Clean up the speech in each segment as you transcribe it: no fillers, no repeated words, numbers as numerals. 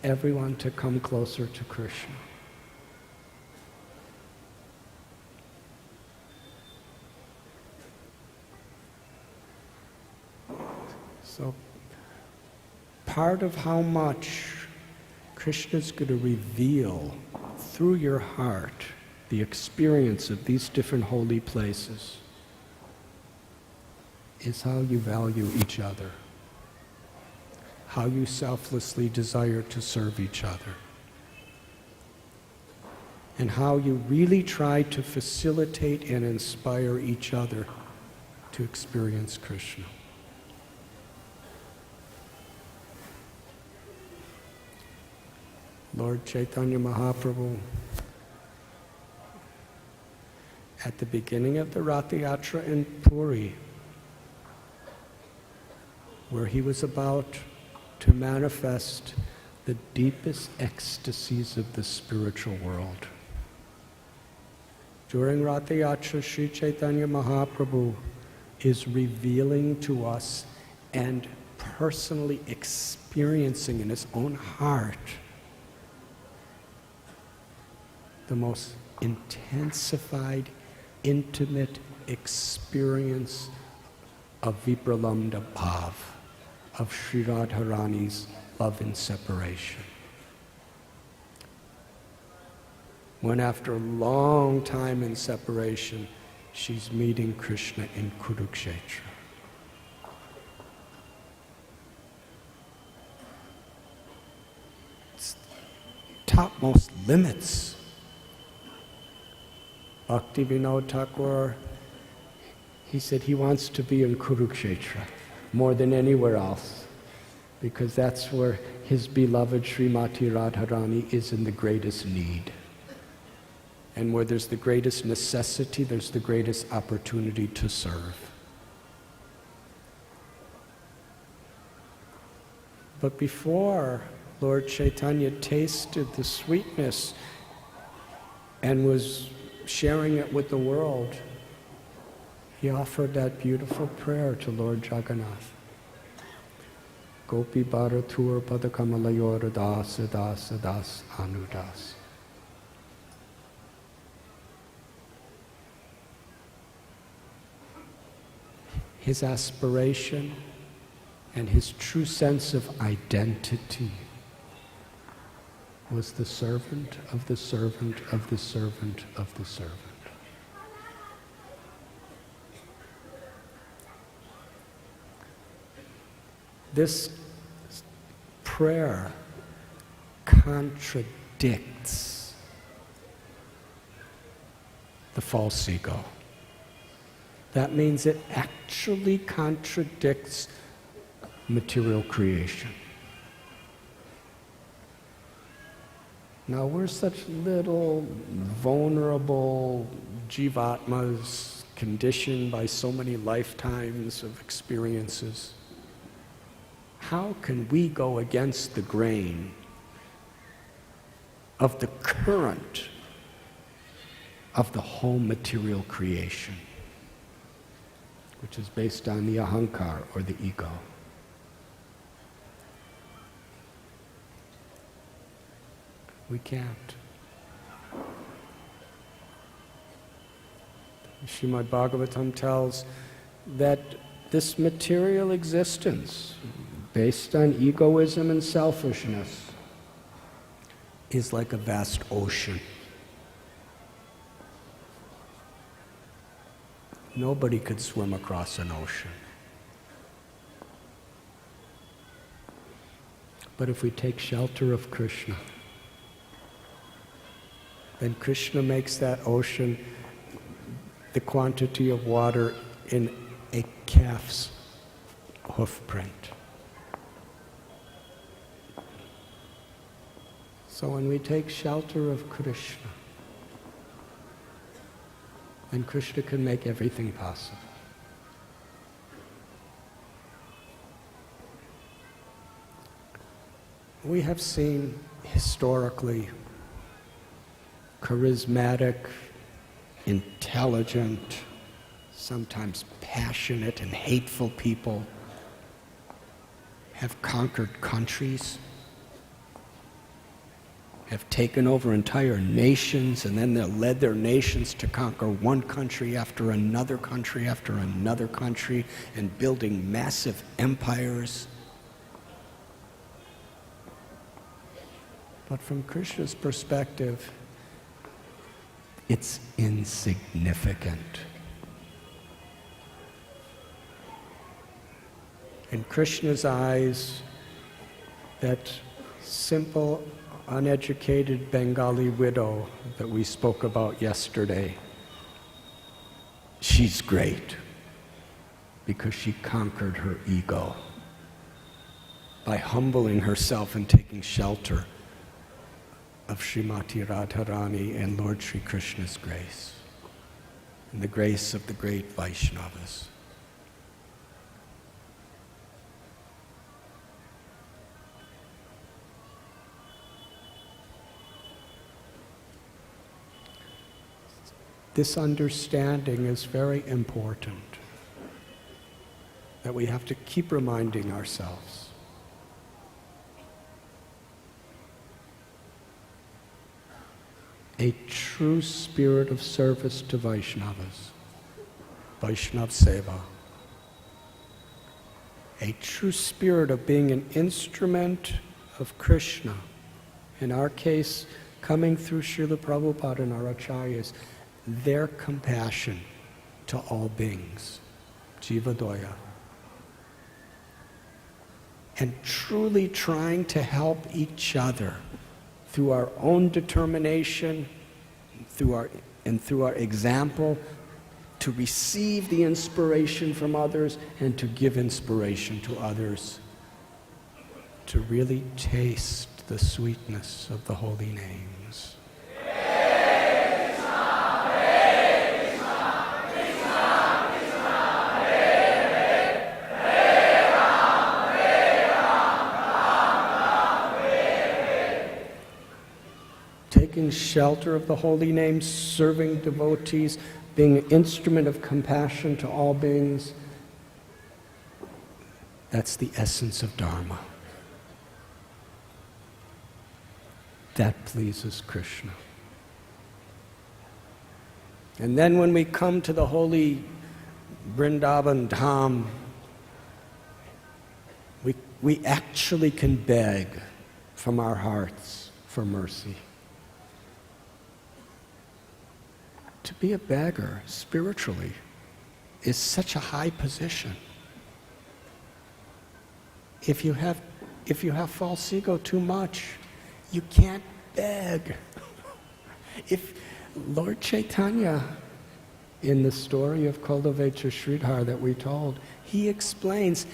everyone to come closer to Krishna. So part of how much Krishna's going to reveal through your heart the experience of these different holy places is how you value each other, how you selflessly desire to serve each other, and how you really try to facilitate and inspire each other to experience Krishna. Lord Chaitanya Mahaprabhu, at the beginning of the Ratha Yatra in Puri, where he was about to manifest the deepest ecstasies of the spiritual world. During Ratha Yatra, Sri Chaitanya Mahaprabhu is revealing to us and personally experiencing in his own heart the most intensified, intimate experience of Vipralamda Bhav, of Sri Radharani's love and separation. When after a long time in separation, she's meeting Krishna in Kurukshetra. It's topmost limits. Bhakti Vinod Thakur, he said he wants to be in Kurukshetra more than anywhere else, because that's where his beloved Srimati Radharani is in the greatest need. And where there's the greatest necessity, there's the greatest opportunity to serve. But before Lord Chaitanya tasted the sweetness and was sharing it with the world, he offered that beautiful prayer to Lord Jagannath. Gopi Bharatur Padakamalayora Das Das Das Anudas. His aspiration and his true sense of identity was the servant of the servant of the servant of the servant. This prayer contradicts the false ego. That means it actually contradicts material creation. Now we're such little vulnerable jivatmas conditioned by so many lifetimes of experiences. How can we go against the grain of the current of the whole material creation, which is based on the ahankar, or the ego? We can't. Srimad Bhagavatam tells that this material existence, based on egoism and selfishness, is like a vast ocean. Nobody could swim across an ocean. But if we take shelter of Krishna, then Krishna makes that ocean the quantity of water in a calf's hoof print. So when we take shelter of Krishna, then Krishna can make everything possible. We have seen historically charismatic, intelligent, sometimes passionate and hateful people have conquered countries, have taken over entire nations, and then they led their nations to conquer one country after another country after another country, and building massive empires. But from Krishna's perspective, it's insignificant. In Krishna's eyes, that simple, uneducated Bengali widow that we spoke about yesterday, she's great because she conquered her ego by humbling herself and taking shelter of Srimati Radharani and Lord Sri Krishna's grace and the grace of the great Vaishnavas. This understanding is very important, that we have to keep reminding ourselves. A true spirit of service to Vaishnavas, Vaishnav Seva. A true spirit of being an instrument of Krishna. In our case, coming through Srila Prabhupada and our acharyas, their compassion to all beings, Jivadoya. And truly trying to help each other through our own determination, through our example, to receive the inspiration from others and to give inspiration to others, to really taste the sweetness of the holy names. Taking shelter of the holy names, serving devotees, being an instrument of compassion to all beings, that's the essence of Dharma. That pleases Krishna. And then when we come to the holy Vrindavan Dham, we actually can beg from our hearts for mercy. To be a beggar spiritually is such a high position. If you have false ego too much, you can't beg. If Lord Chaitanya, in the story of Kuldaveccha Sridhar that we told, he explains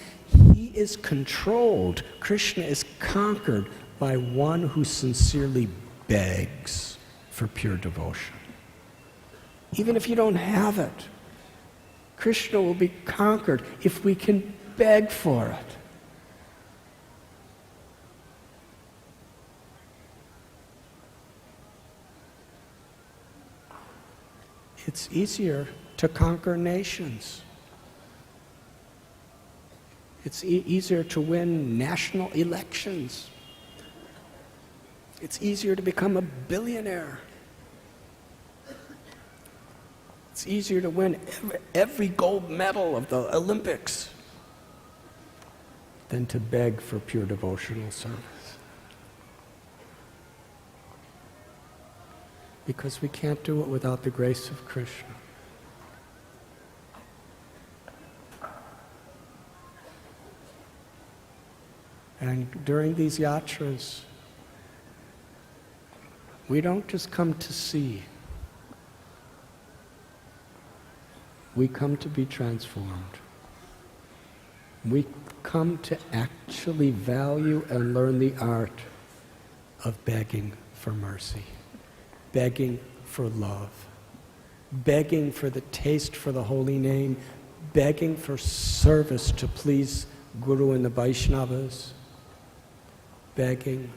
he is controlled, Krishna is conquered by one who sincerely begs for pure devotion. Even if you don't have it, Krishna will be conquered if we can beg for it. It's easier to conquer nations. It's easier to win national elections. It's easier to become a billionaire. It's easier to win every gold medal of the Olympics than to beg for pure devotional service. Because we can't do it without the grace of Krishna. And during these yatras, we don't just come to see. We come to be transformed. We come to actually value and learn the art of begging for mercy, begging for love, begging for the taste for the holy name, begging for service to please Guru and the Vaishnavas, begging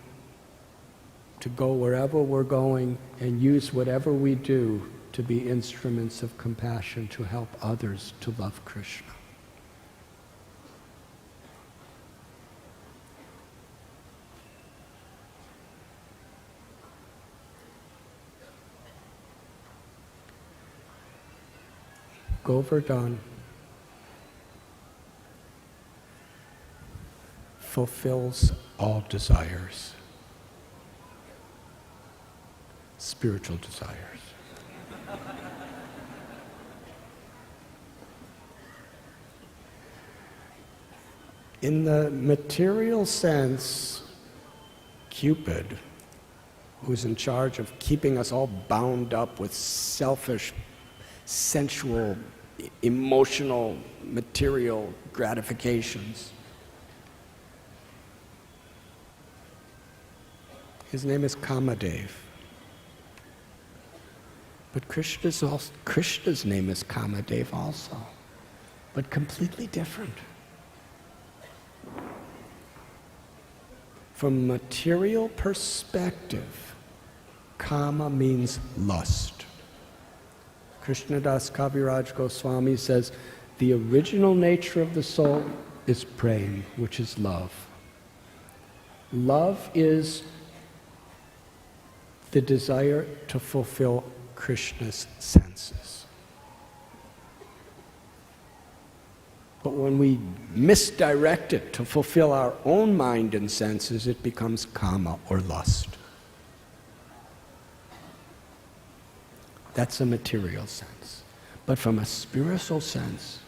to go wherever we're going and use whatever we do to be instruments of compassion to help others to love Krishna. Govardhan fulfills all desires, spiritual desires. In the material sense, Cupid, who's in charge of keeping us all bound up with selfish, sensual, emotional, material gratifications. His name is Kamadev. But Krishna's name is Kamadev also, but completely different. From a material perspective, kama means lust. Krishnadas Kaviraj Goswami says, the original nature of the soul is prem, which is love. Love is the desire to fulfill Krishna's senses. But when we misdirect it to fulfill our own mind and senses, it becomes kama or lust. That's a material sense. But from a spiritual sense,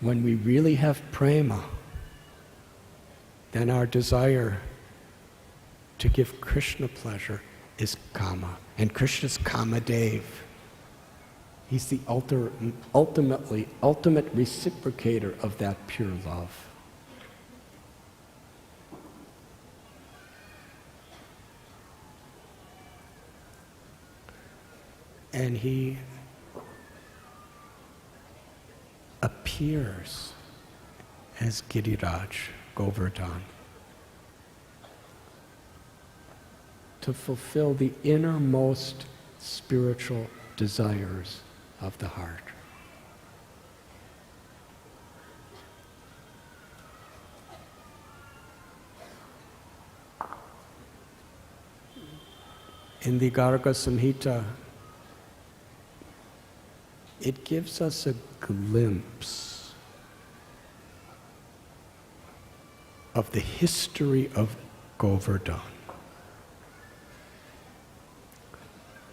when we really have prema, then our desire to give Krishna pleasure is kama. And Krishna's Kamadev. He's the ultimate reciprocator of that pure love. And he appears as Giriraj, Govardhan, to fulfill the innermost spiritual desires of the heart. In the Garga Samhita, it gives us a glimpse of the history of Govardhan.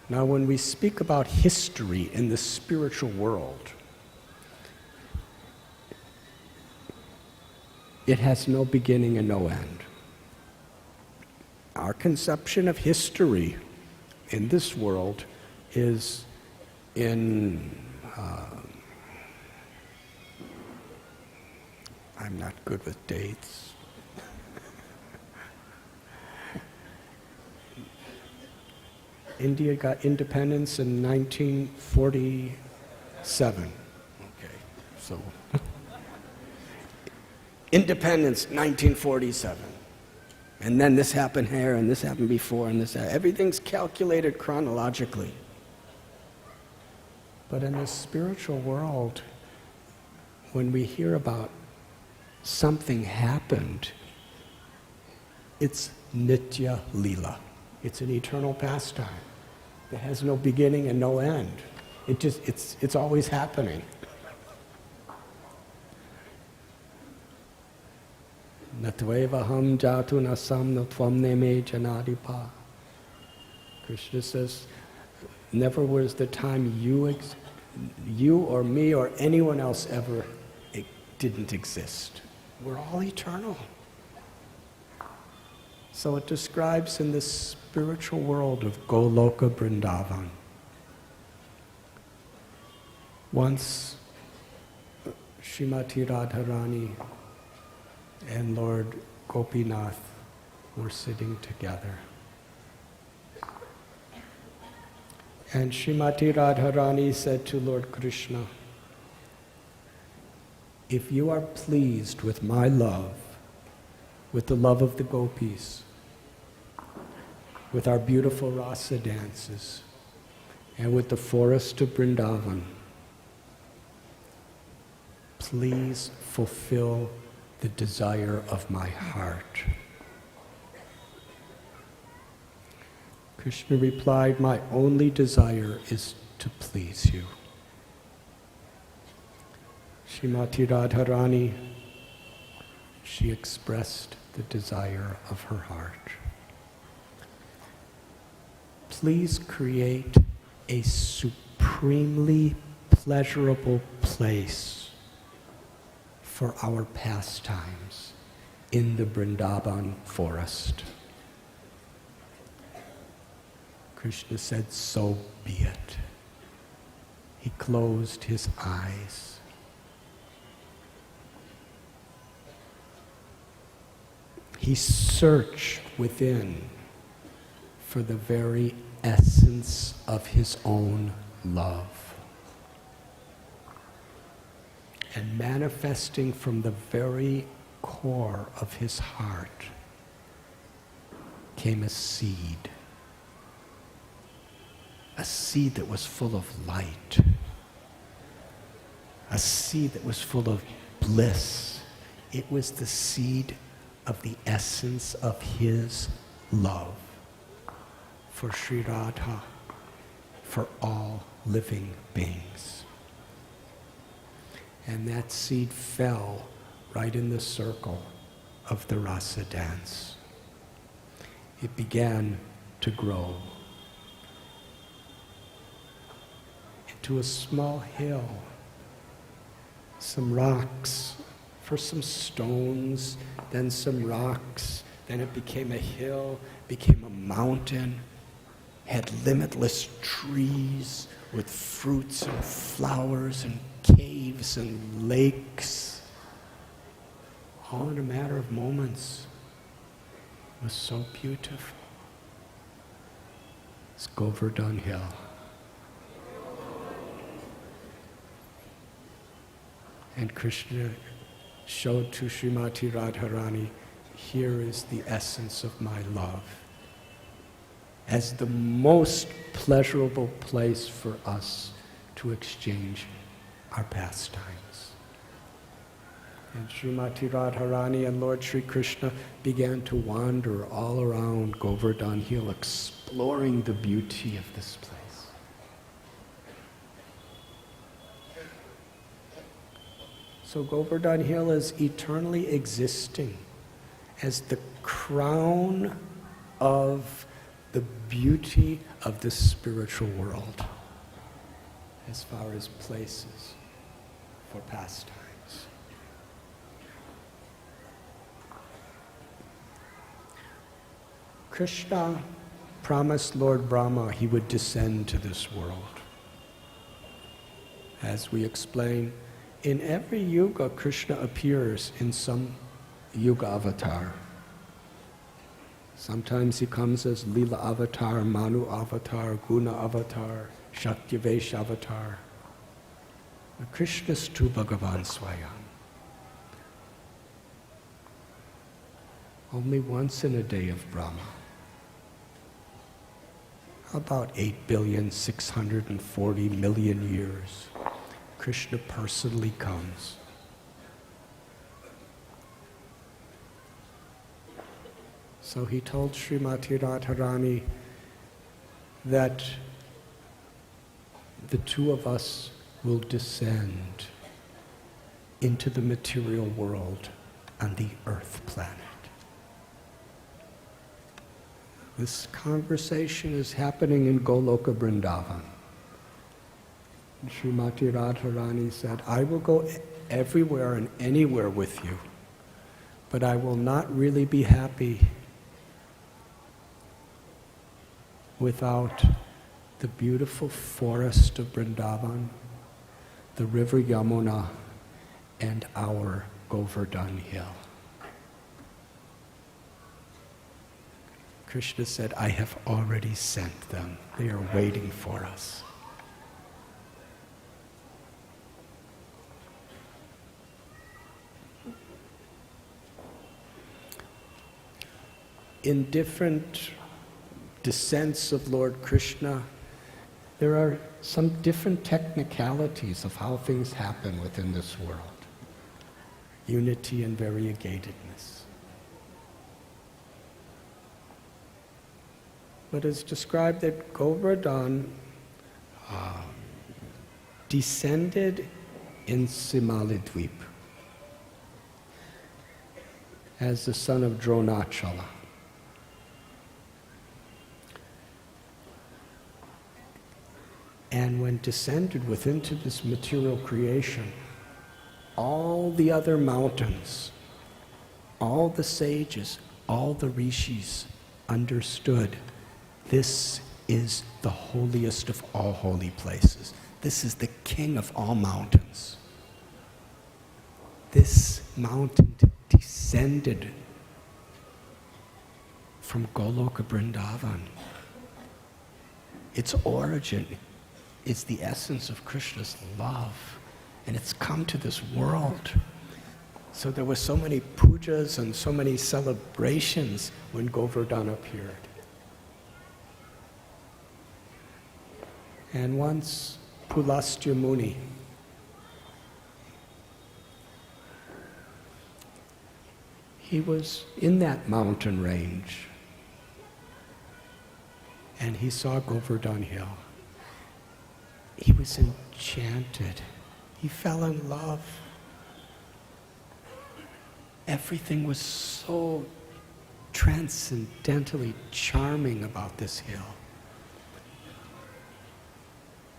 Now, when we speak about history in the spiritual world, it has no beginning and no end. Our conception of history in this world is in, I'm not good with dates. India got independence in 1947. Okay, so independence, 1947. And then this happened here, and this happened before, and this happened. Everything's calculated chronologically. But in the spiritual world, when we hear about something happened, it's Nitya Leela. It's an eternal pastime. It has no beginning and no end. It's always happening. Natvevaham jatu nasam natvam neme janadipa. Krishna says, never was the time you or me or anyone else ever didn't exist. We're all eternal. So it describes in this spiritual world of Goloka Vrindavan. Once Srimati Radharani and Lord Gopinath were sitting together. And Srimati Radharani said to Lord Krishna, if you are pleased with my love, with the love of the gopis, with our beautiful rasa dances, and with the forest of Vrindavan, please fulfill the desire of my heart. Krishna replied, my only desire is to please you. Srimati Radharani, she expressed the desire of her heart. Please create a supremely pleasurable place for our pastimes in the Vrindavan forest. Krishna said, so be it. He closed his eyes. He searched within for the very essence of his own love. And manifesting from the very core of his heart came a seed that was full of light, a seed that was full of bliss. It was the seed of the essence of his love for Sri Radha, for all living beings. And that seed fell right in the circle of the rasa dance. It began to grow into a small hill, some rocks, first some stones, then some rocks, then it became a hill, became a mountain, had limitless trees with fruits and flowers and caves and lakes, all in a matter of moments. It was so beautiful. It's Govardhan Hill. And Krishna showed to Srimati Radharani, here is the essence of my love, as the most pleasurable place for us to exchange our pastimes. And Srimati Radharani and Lord Sri Krishna began to wander all around Govardhan Hill, exploring the beauty of this place. So Govardhan Hill is eternally existing as the crown of the beauty of the spiritual world as far as places for pastimes. Krishna promised Lord Brahma he would descend to this world. As we explain, in every yuga, Krishna appears in some yuga avatar. Sometimes he comes as Lila avatar, Manu avatar, Guna avatar, Shaktivesh avatar. Krishna's tu Bhagavan Swayam. Only once in a day of Brahma. About 8,640,000,000 years. Krishna personally comes. So he told Srimati Radharani that the two of us will descend into the material world on the earth planet. This conversation is happening in Goloka Vrindavan. Srimati Radharani said, I will go everywhere and anywhere with you, but I will not really be happy without the beautiful forest of Vrindavan, the river Yamuna, and our Govardhan Hill. Krishna said, I have already sent them. They are waiting for us. In different descents of Lord Krishna, there are some different technicalities of how things happen within this world. Unity and variegatedness. But it's described that Govardhan descended in Simalidweep as the son of Dronachala. And when descended within to this material creation, all the other mountains, all the sages, all the rishis understood this is the holiest of all holy places. This is the king of all mountains. This mountain descended from Goloka Vrindavan. Its origin is the essence of Krishna's love, and it's come to this world. So there were so many pujas and so many celebrations when Govardhan appeared. And once Pulastya Muni, he was in that mountain range and he saw Govardhan Hill. He was enchanted. He fell in love. Everything was so transcendentally charming about this hill.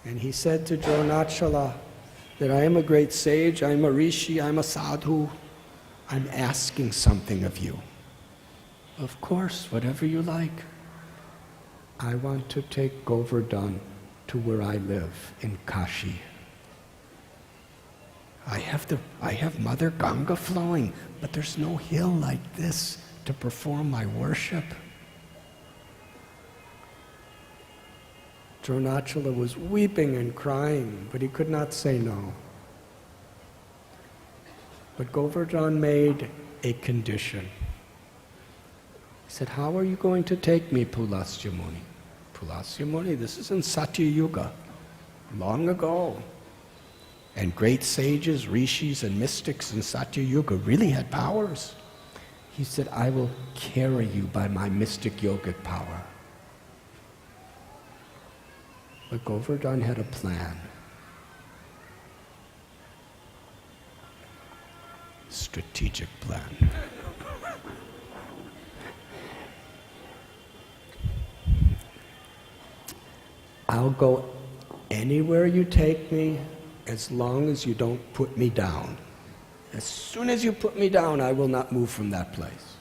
And he said to Dronachala that I am a great sage, I'm a rishi, I'm a sadhu, I'm asking something of you. Of course, whatever you like. I want to take Govardhan to where I live, in Kashi. I have Mother Ganga flowing, but there's no hill like this to perform my worship. Dronachala was weeping and crying, but he could not say no. But Govardhan made a condition. He said, how are you going to take me, Pulastya Muni? Pulastya Muni, this is in Satya Yuga, long ago. And great sages, rishis, and mystics in Satya Yuga really had powers. He said, I will carry you by my mystic yogic power. But Govardhan had a plan. Strategic plan. I'll go anywhere you take me as long as you don't put me down. As soon as you put me down, I will not move from that place.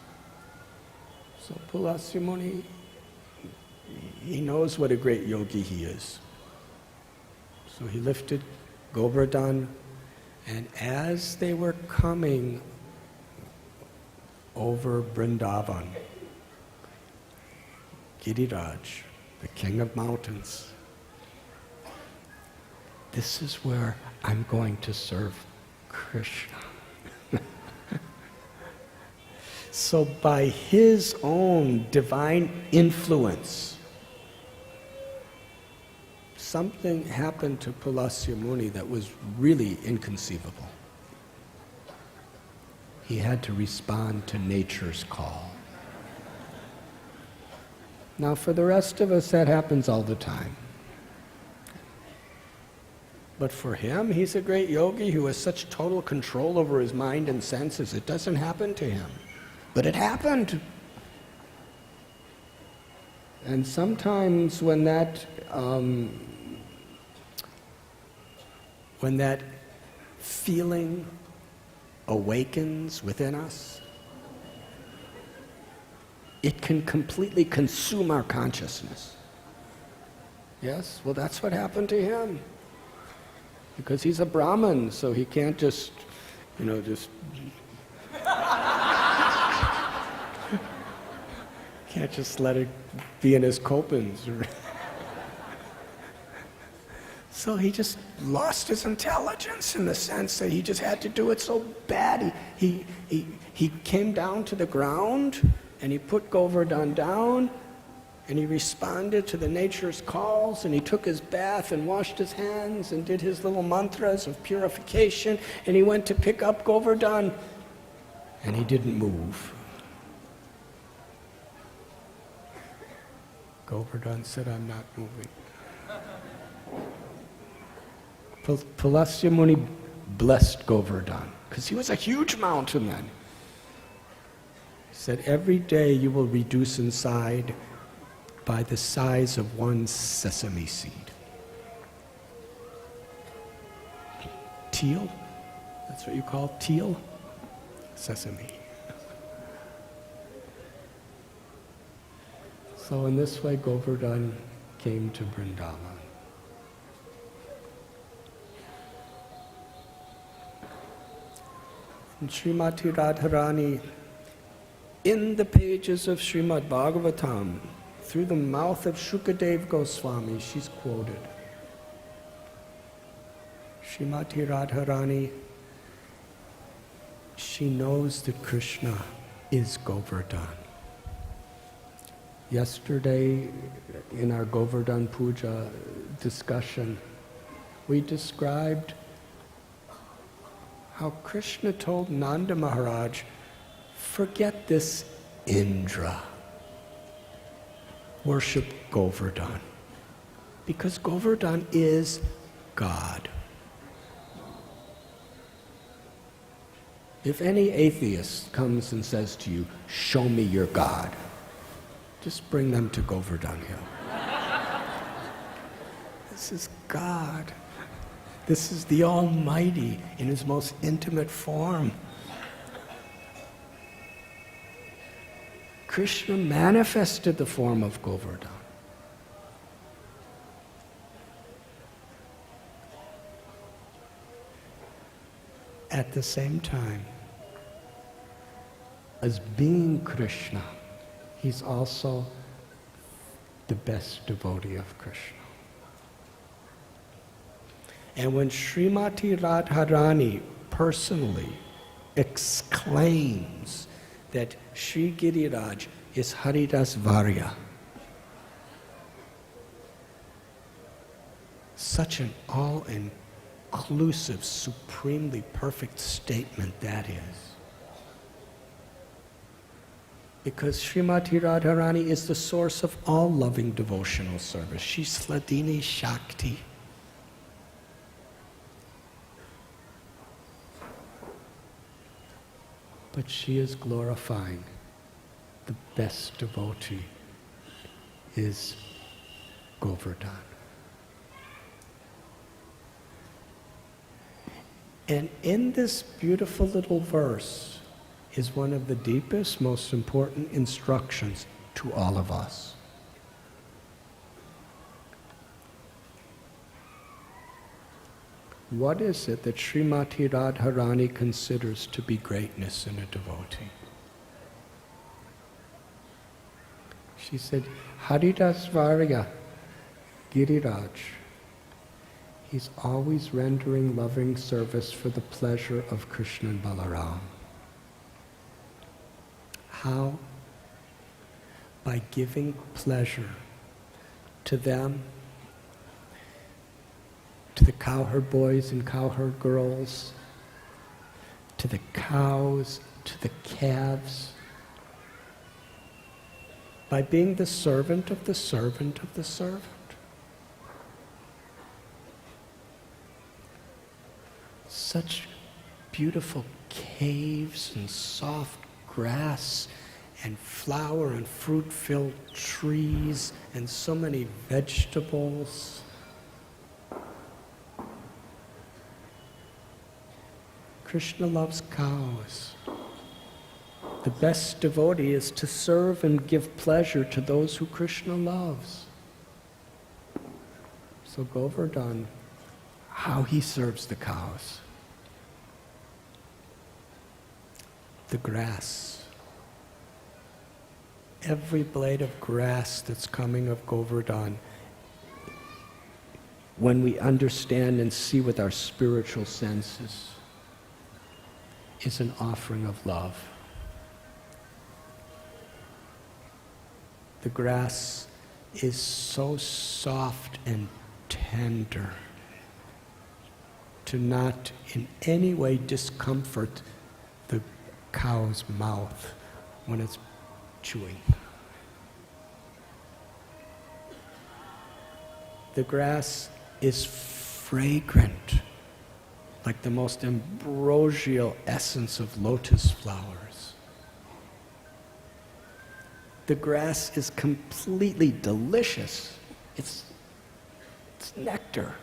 So Pulastya Muni, he knows what a great yogi he is. So he lifted Govardhan, and as they were coming over Vrindavan, Giriraj, the king of mountains, this is where I'm going to serve Krishna. So by his own divine influence, something happened to Pulastya Muni that was really inconceivable. He had to respond to nature's call. Now for the rest of us, that happens all the time. But for him, he's a great yogi who has such total control over his mind and senses. It doesn't happen to him. But it happened. And sometimes when that feeling awakens within us, it can completely consume our consciousness. Yes? Well, that's what happened to him. Because he's a Brahmin, so he can't just can't just let it be in his kopans. So he just lost his intelligence in the sense that he just had to do it so bad. He came down to the ground and he put Govardhan down and he responded to the nature's calls and he took his bath and washed his hands and did his little mantras of purification and he went to pick up Govardhan and he didn't move. Govardhan said, I'm not moving. Pulastya Muni blessed Govardhan, because he was a huge mountain man. He said, every day you will reduce inside by the size of one sesame seed. Teal? That's what you call teal? Sesame. So in this way, Govardhan came to Vrindavan. And Srimati Radharani, in the pages of Srimad Bhagavatam, through the mouth of Shukadev Goswami, she's quoted. Srimati Radharani, she knows that Krishna is Govardhan. Yesterday, in our Govardhan Puja discussion, we described how Krishna told Nanda Maharaj, forget this Indra. Worship Govardhan. Because Govardhan is God. If any atheist comes and says to you, show me your God, just bring them to Govardhan Hill. This is God. This is the Almighty in His most intimate form. Krishna manifested the form of Govardhan. At the same time, as being Krishna, He's also the best devotee of Krishna. And when Srimati Radharani personally exclaims that Sri Giriraj is Haridas Varya, such an all-inclusive, supremely perfect statement that is. Because Srimati Radharani is the source of all loving devotional service. She's Sladini Shakti. But she is glorifying the best devotee is Govardhan. And in this beautiful little verse is one of the deepest, most important instructions to all of us. What is it that Srimati Radharani considers to be greatness in a devotee? She said, Haridas Varya, Giriraj. He's always rendering loving service for the pleasure of Krishna and Balaram. How? By giving pleasure to them, to the cowherd boys and cowherd girls, to the cows, to the calves, by being the servant of the servant of the servant. Such beautiful caves and soft grass and flower and fruit-filled trees and so many vegetables. Krishna loves cows. The best devotee is to serve and give pleasure to those who Krishna loves. So Govardhan, how he serves the cows. The grass. Every blade of grass that's coming of Govardhan, when we understand and see with our spiritual senses, is an offering of love. The grass is so soft and tender to not in any way discomfort the cow's mouth when it's chewing. The grass is fragrant, like the most ambrosial essence of lotus flowers. The grass is completely delicious. It's nectar.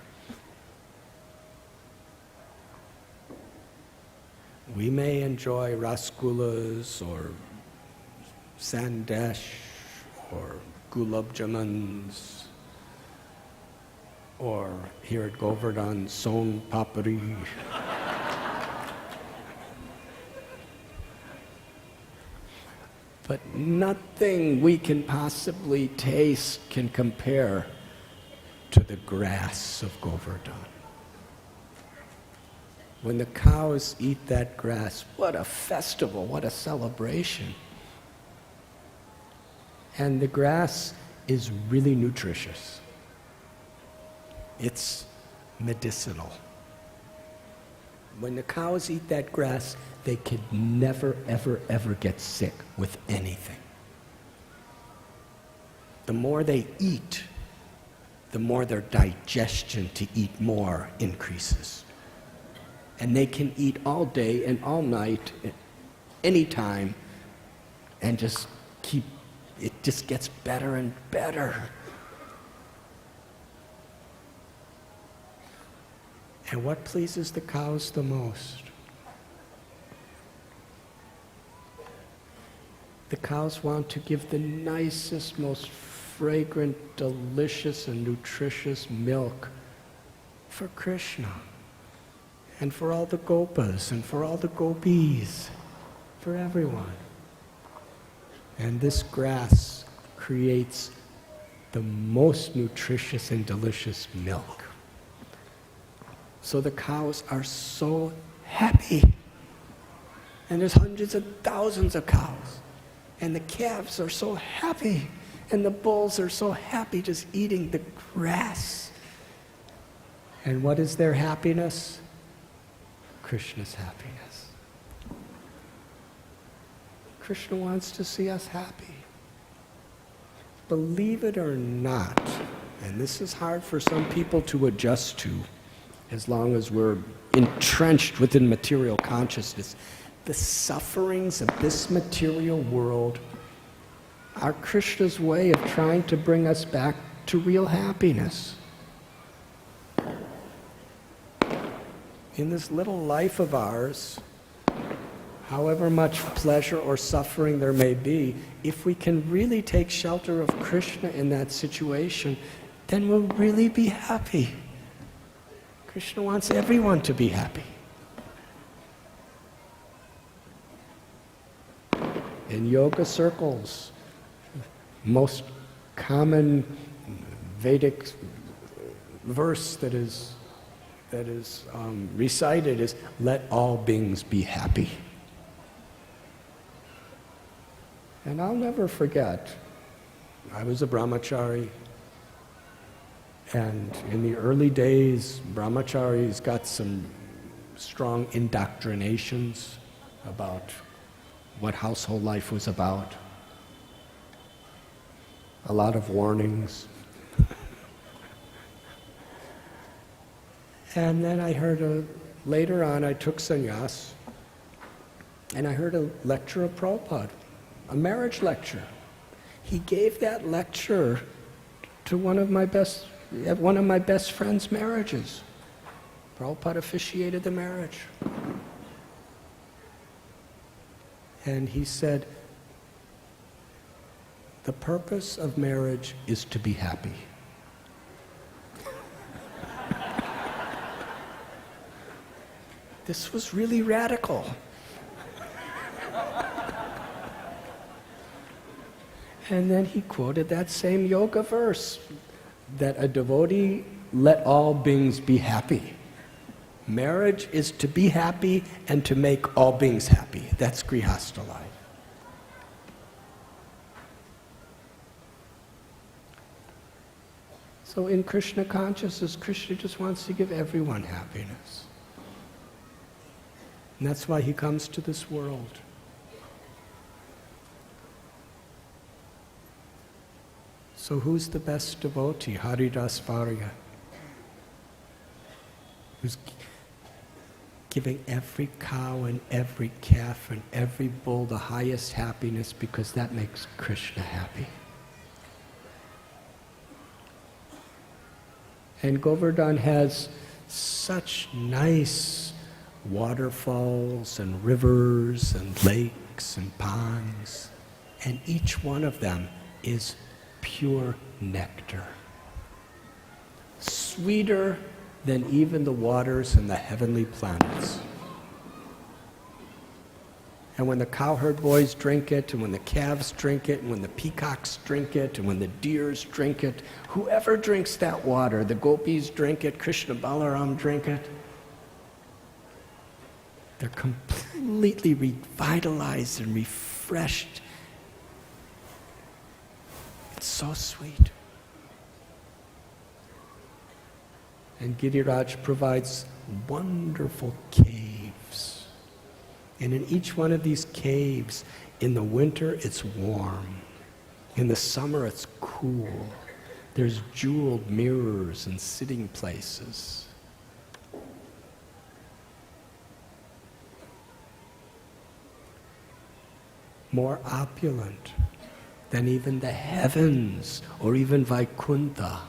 We may enjoy rasgullas or sandesh or gulab jamans, or here at Govardhan, son papri. But nothing we can possibly taste can compare to the grass of Govardhan. When the cows eat that grass, what a festival, what a celebration. And the grass is really nutritious. It's medicinal. When the cows eat that grass, they could never, ever, ever get sick with anything. The more they eat, the more their digestion to eat more increases. And they can eat all day and all night, anytime, and just keep, it just gets better and better. And what pleases the cows the most? The cows want to give the nicest, most fragrant, delicious, and nutritious milk for Krishna, and for all the gopas, and for all the gopis, for everyone. And this grass creates the most nutritious and delicious milk. So the cows are so happy. And there's hundreds of thousands of cows. And the calves are so happy. And the bulls are so happy just eating the grass. And what is their happiness? Krishna's happiness. Krishna wants to see us happy. Believe it or not, and this is hard for some people to adjust to, as long as we're entrenched within material consciousness, the sufferings of this material world are Krishna's way of trying to bring us back to real happiness. In this little life of ours, however much pleasure or suffering there may be, if we can really take shelter of Krishna in that situation, then we'll really be happy. Krishna wants everyone to be happy. In yoga circles, most common Vedic verse that is recited is, "Let all beings be happy." And I'll never forget, I was a brahmachari, and in the early days, brahmacharis got some strong indoctrinations about what household life was about. A lot of warnings. And then I heard later on I took sannyas, and I heard a lecture of Prabhupada, a marriage lecture. He gave that lecture to one of my best friend's marriages. Prabhupada officiated the marriage. And he said, the purpose of marriage is to be happy. This was really radical. And then he quoted that same yoga verse, that a devotee, let all beings be happy. Marriage is to be happy and to make all beings happy. That's grihastha life. So in Krishna consciousness, Krishna just wants to give everyone happiness. And that's why he comes to this world. So who's the best devotee? Haridas Varya. giving every cow and every calf and every bull the highest happiness because that makes Krishna happy. And Govardhan has such nice waterfalls and rivers and lakes and ponds, and each one of them is pure nectar. Sweeter than even the waters in the heavenly planets. And when the cowherd boys drink it, and when the calves drink it, and when the peacocks drink it, and when the deers drink it, whoever drinks that water, the gopis drink it, Krishna Balaram drink it, they're completely revitalized and refreshed. It's so sweet. And Giriraj provides wonderful caves. And in each one of these caves, in the winter it's warm. In the summer it's cool. There's jeweled mirrors and sitting places. More opulent than even the heavens or even Vaikuntha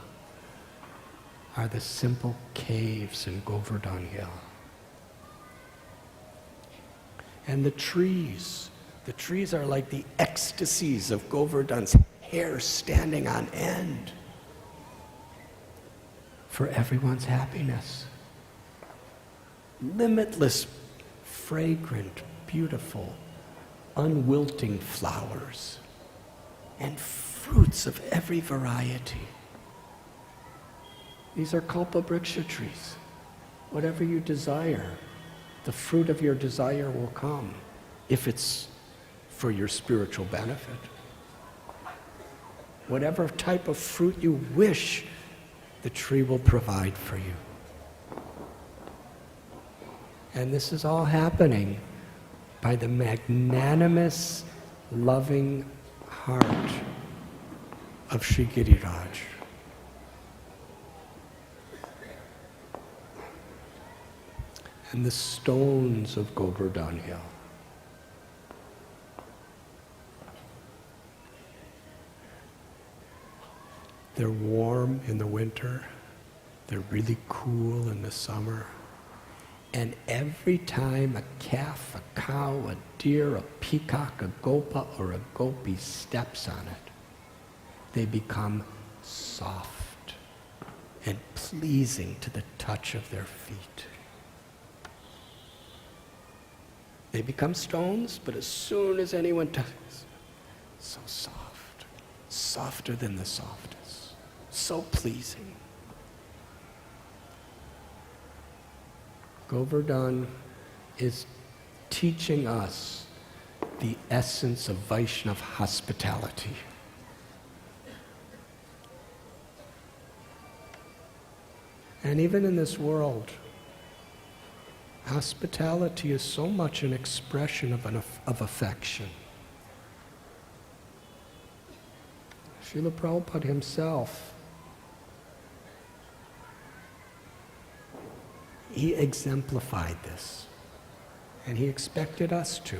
are the simple caves in Govardhan Hill. And the trees are like the ecstasies of Govardhan's hair standing on end for everyone's happiness. Limitless, fragrant, beautiful, unwilting flowers and fruits of every variety. These are kalpabriksha trees. Whatever you desire, the fruit of your desire will come if it's for your spiritual benefit. Whatever type of fruit you wish, the tree will provide for you. And this is all happening by the magnanimous, loving heart of Sri Giriraj. And the stones of Govardhan Hill. They're warm in the winter, they're really cool in the summer, and every time a calf, a cow, a deer, a peacock, a gopa, or a gopi steps on it, they become soft and pleasing to the touch of their feet. They become stones, but as soon as anyone touches, so soft, softer than the softest, so pleasing. Govardhan is teaching us the essence of Vaishnava hospitality. And even in this world, hospitality is so much an expression of affection. Srila Prabhupada himself, he exemplified this, and he expected us to.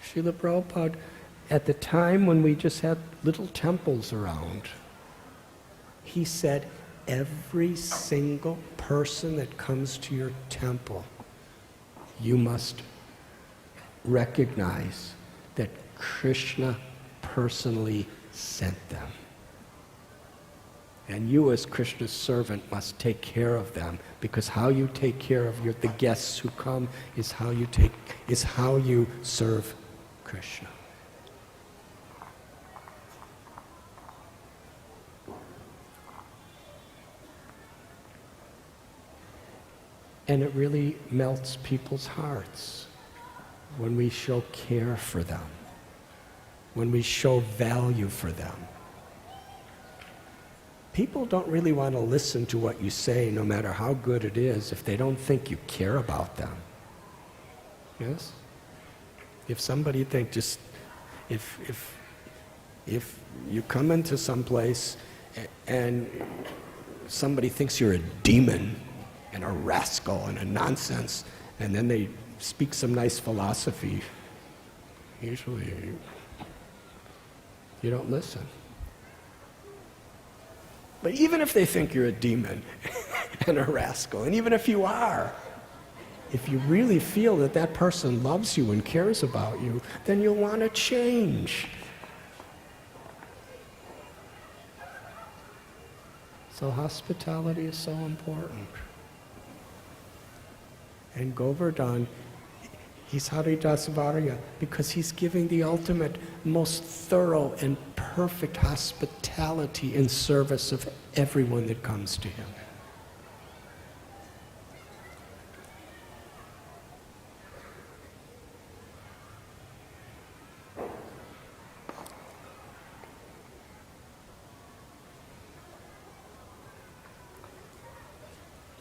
Srila Prabhupada, at the time when we just had little temples around, he said, every single person that comes to your temple, you must recognize that Krishna personally sent them. And you as Krishna's servant must take care of them, because how you take care of the guests who come is how you serve Krishna. And it really melts people's hearts when we show care for them, when we show value for them. People don't really want to listen to what you say, no matter how good it is, if they don't think you care about them. Yes? If somebody thinks if you come into some place and somebody thinks you're a demon, and a rascal and a nonsense, and then they speak some nice philosophy. Usually, you don't listen. But even if they think you're a demon and a rascal, and even if you are, if you really feel that that person loves you and cares about you, then you'll want to change. So hospitality is so important. And Govardhan, he's Haridasvarya because he's giving the ultimate, most thorough and perfect hospitality in service of everyone that comes to him.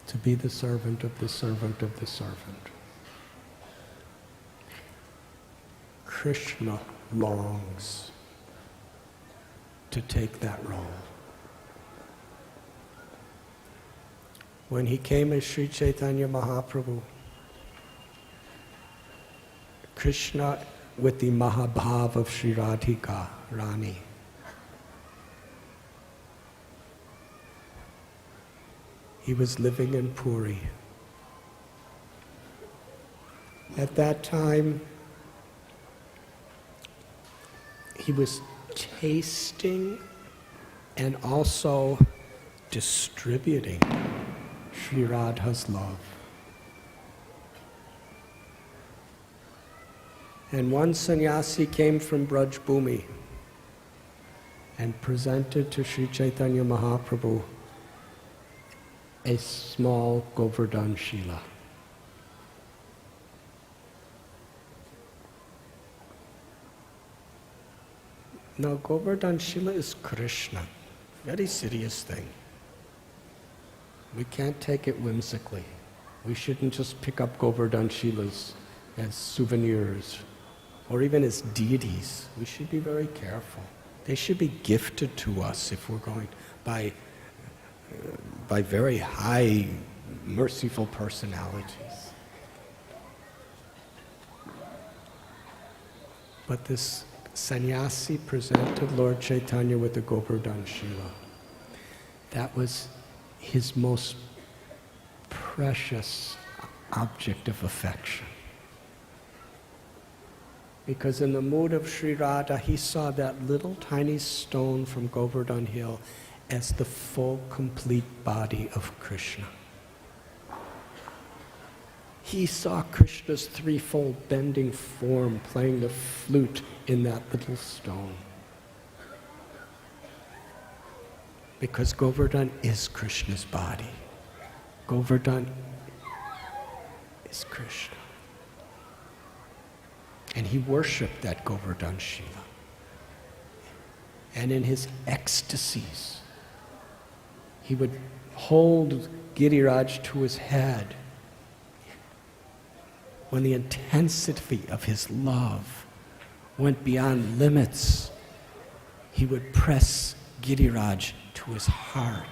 To be the servant of the servant of the servant. Krishna longs to take that role. When he came as Sri Chaitanya Mahaprabhu, Krishna with the Mahabhav of Sri Radhika, Rani, he was living in Puri. At that time, he was tasting and also distributing Sri Radha's love. And one sannyasi came from Braj Bhumi and presented to Sri Chaitanya Mahaprabhu a small Govardhan Shila. Now, Govardhan Shila is Krishna, very serious thing. We can't take it whimsically. We shouldn't just pick up Govardhan Shilas as souvenirs or even as deities. We should be very careful. They should be gifted to us if we're going by very high, merciful personalities. But this sannyasi presented Lord Chaitanya with the Govardhan Shila. That was his most precious object of affection. Because in the mood of Sri Radha, he saw that little tiny stone from Govardhan Hill as the full, complete body of Krishna. He saw Krishna's threefold bending form playing the flute in that little stone. Because Govardhan is Krishna's body. Govardhan is Krishna. And he worshipped that Govardhan Shila. And in his ecstasies, he would hold Giriraj to his head. When the intensity of his love went beyond limits, he would press Giriraj to his heart.